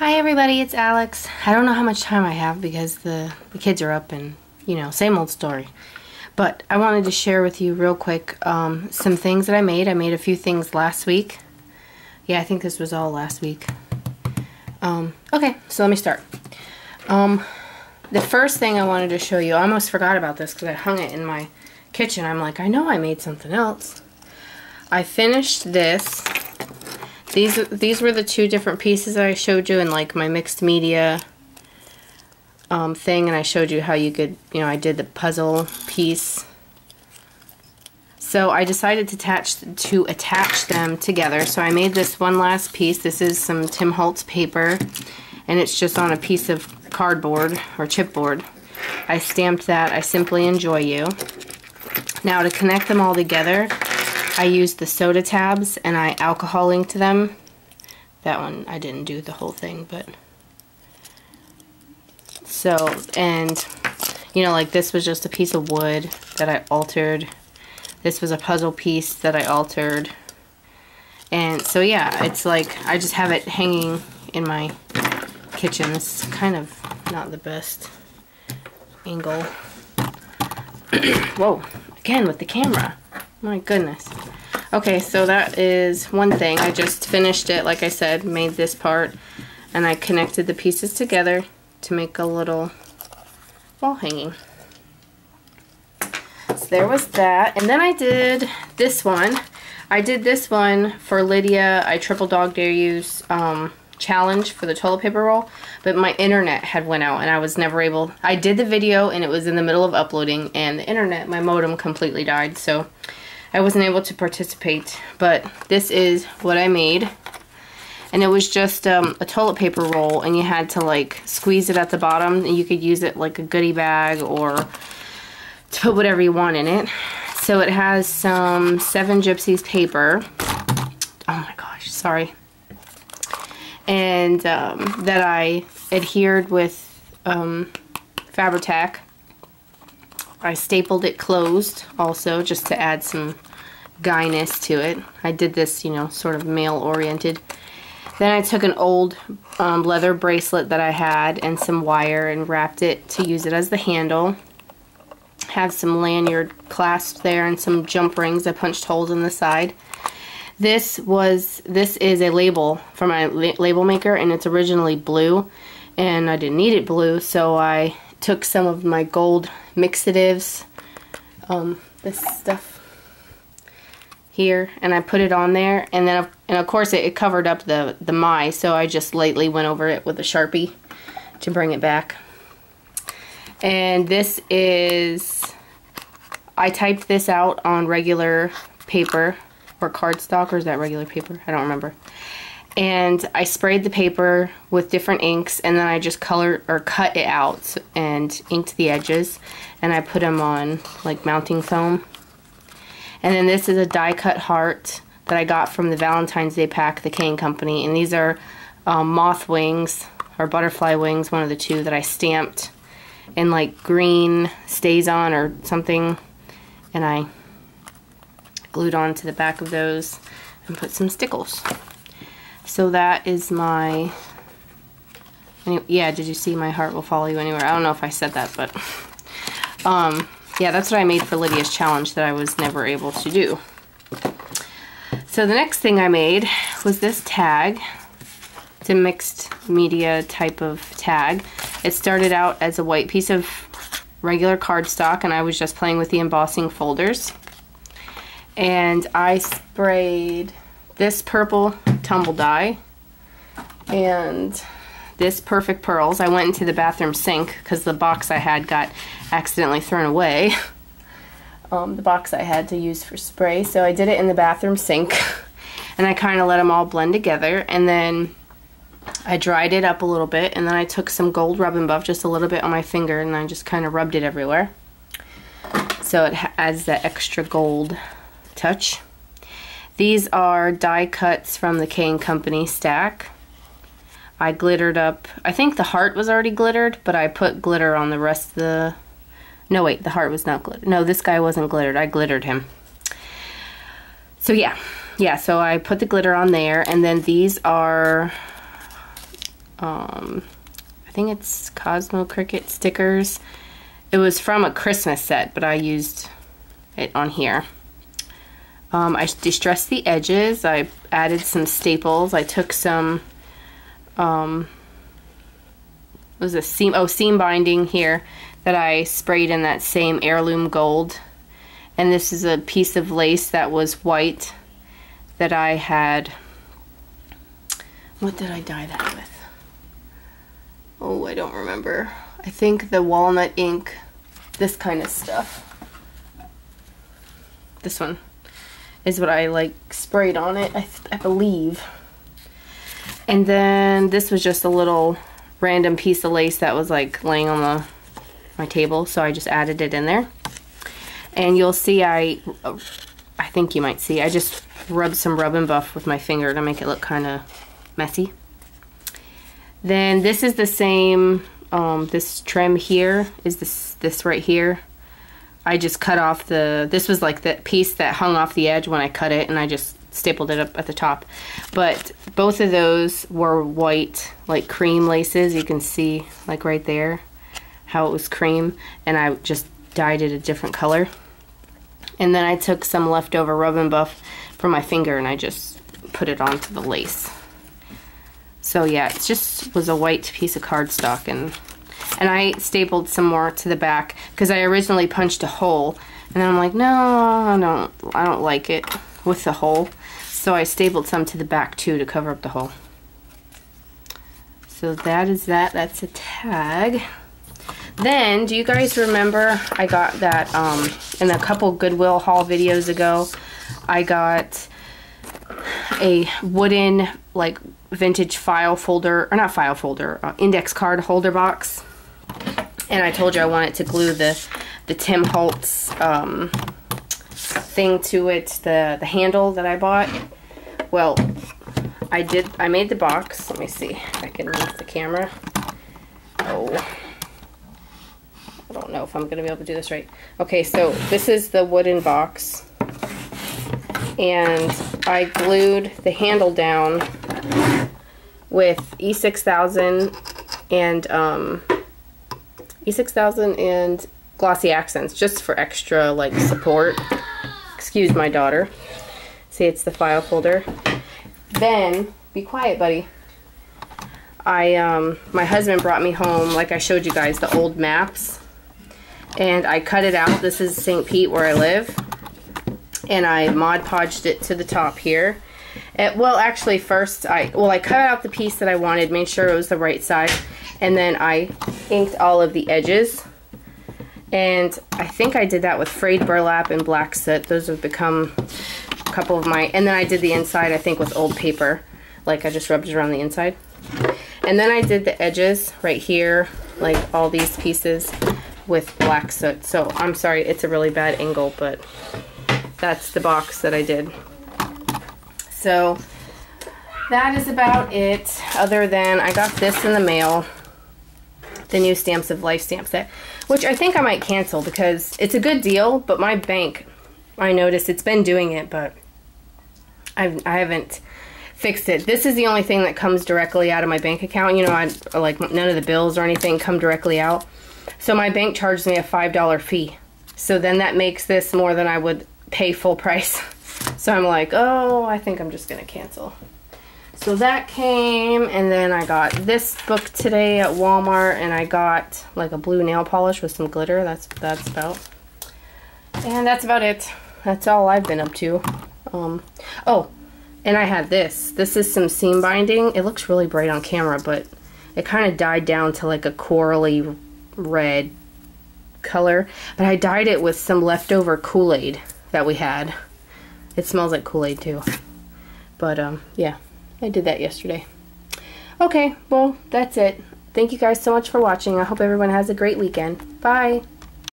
Hi everybody, it's Alex. I don't know how much time I have because the kids are up and, you know, same old story. But I wanted to share with you real quick some things that I made. I made a few things last week. Yeah, I think this was all last week. Okay, so let me start. The first thing I wanted to show you, I almost forgot about this because I hung it in my kitchen. I'm like, I know I made something else. I finished this. These were the two different pieces that I showed you in like my mixed media thing, and I showed you how you could, you know, I did the puzzle piece. So I decided to attach them together. So I made this one last piece. This is some Tim Holtz paper, and it's just on a piece of cardboard or chipboard. I stamped that, I Simply Enjoy You. Now to connect them all together, I used the soda tabs and I alcohol inked them. That one I didn't do the whole thing, but so, and you know, like this was just a piece of wood that I altered. This was a puzzle piece that I altered. And so yeah, it's like I just have it hanging in my kitchen. It's kind of not the best angle. Whoa, again with the camera. My goodness. Okay, so that is one thing. I just finished it, like I said, made this part, and I connected the pieces together to make a little wall hanging. So there was that. And then I did this one. I did this one for Lydia. I triple dog dare use challenge for the toilet paper roll, but my internet had went out and I was never able. I did the video and it was in the middle of uploading, and the internet, my modem completely died, so I wasn't able to participate. But this is what I made, and it was just a toilet paper roll, and you had to like squeeze it at the bottom, and you could use it like a goodie bag or to put whatever you want in it. So it has some 7 Gypsies paper. Oh my gosh, sorry. And that I adhered with Fabri-Tac. I stapled it closed also, just to add some guyness to it. I did this, you know, sort of male-oriented. Then I took an old leather bracelet that I had and some wire and wrapped it to use it as the handle. Have some lanyard clasps there and some jump rings. I punched holes in the side. This is a label from my label maker, and it's originally blue, and I didn't need it blue, so I took some of my gold mixatives, this stuff here, and I put it on there, and then of course it covered up the my, so I just lightly went over it with a Sharpie to bring it back. And this is, I typed this out on regular paper or cardstock, or is that regular paper? I don't remember. And I sprayed the paper with different inks, and then I just colored or cut it out and inked the edges, and I put them on like mounting foam. And then this is a die cut heart that I got from the Valentine's Day pack, the Kane Company, and these are moth wings or butterfly wings, one of the two, that I stamped in like green StazOn or something, and I glued on to the back of those and put some stickles. So that is my, yeah, did you see my heart will follow you anywhere? I don't know if I said that, but yeah, that's what I made for Lydia's challenge that I was never able to do. So the next thing I made was this tag. It's a mixed media type of tag. It started out as a white piece of regular cardstock, and I was just playing with the embossing folders. And I sprayed this purple tumble dye and this Perfect Pearls. I went into the bathroom sink because the box I had got accidentally thrown away. The box I had to use for spray. So I did it in the bathroom sink, and I kind of let them all blend together, and then I dried it up a little bit, and then I took some gold Rub 'n Buff, just a little bit on my finger, and I just kind of rubbed it everywhere. So it adds that extra gold touch. These are die cuts from the Kane Company stack. I glittered up, I think the heart was already glittered, but I put glitter on the rest of the, no wait, the heart was not glittered. No, this guy wasn't glittered, I glittered him. So yeah, so I put the glitter on there, and then these are I think it's Cosmo Cricut stickers. It was from a Christmas set, but I used it on here. I distressed the edges. I added some staples. I took some, what was this, seam binding here that I sprayed in that same heirloom gold. And this is a piece of lace that was white that I had, what did I dye that with? Oh, I don't remember. I think the walnut ink, this kind of stuff. This one is what I like sprayed on it, I believe. And then this was just a little random piece of lace that was like laying on my table, so I just added it in there. And you'll see I think you might see, I just rubbed some Rub and Buff with my finger to make it look kind of messy. Then this is the same, this trim here is this right here. I just cut off this was like the piece that hung off the edge when I cut it, and I just stapled it up at the top. But both of those were white, like cream laces. You can see like right there how it was cream, and I just dyed it a different color. And then I took some leftover Rub and Buff from my finger and I just put it onto the lace. So yeah, it just was a white piece of cardstock, and I stapled some more to the back because I originally punched a hole, and then I'm like, no, I don't like it with the hole. So I stapled some to the back too to cover up the hole. So that is that. That's a tag. Then, do you guys remember I got that in a couple Goodwill haul videos ago? I got a wooden like vintage file folder, or not file folder, index card holder box. And I told you I wanted to glue the Tim Holtz thing to it, the handle that I bought. Well, I made the box. Let me see if I can move the camera. Oh, I don't know if I'm gonna be able to do this right. Okay, so this is the wooden box, and I glued the handle down with E6000 and glossy accents, just for extra like support. Excuse my daughter. See, it's the file folder. Then, be quiet, buddy. My husband brought me home, like I showed you guys, the old maps, and I cut it out. This is St. Pete where I live, and I Mod Podged it to the top here. Well, actually, first I cut out the piece that I wanted, made sure it was the right size, and then I inked all of the edges. And I think I did that with frayed burlap and black soot. Those have become a couple of my, and then I did the inside, I think, with old paper. Like, I just rubbed it around the inside. And then I did the edges right here, like all these pieces, with black soot. So I'm sorry, it's a really bad angle, but that's the box that I did. So that is about it, other than I got this in the mail, the new Stamps of Life stamp set, which I think I might cancel because it's a good deal, but my bank, I noticed it's been doing it, but I haven't fixed it. This is the only thing that comes directly out of my bank account. You know, like none of the bills or anything come directly out. So my bank charged me a $5 fee. So then that makes this more than I would pay full price. So I'm like, oh, I think I'm just gonna cancel. So that came, and then I got this book today at Walmart, and I got like a blue nail polish with some glitter. That's about. And that's about it. That's all I've been up to. Oh, and I had this. This is some seam binding. It looks really bright on camera, but it kind of died down to like a corally red color. But I dyed it with some leftover Kool-Aid that we had. It smells like Kool-Aid too. But yeah, I did that yesterday. Okay, well, that's it. Thank you guys so much for watching. I hope everyone has a great weekend. Bye!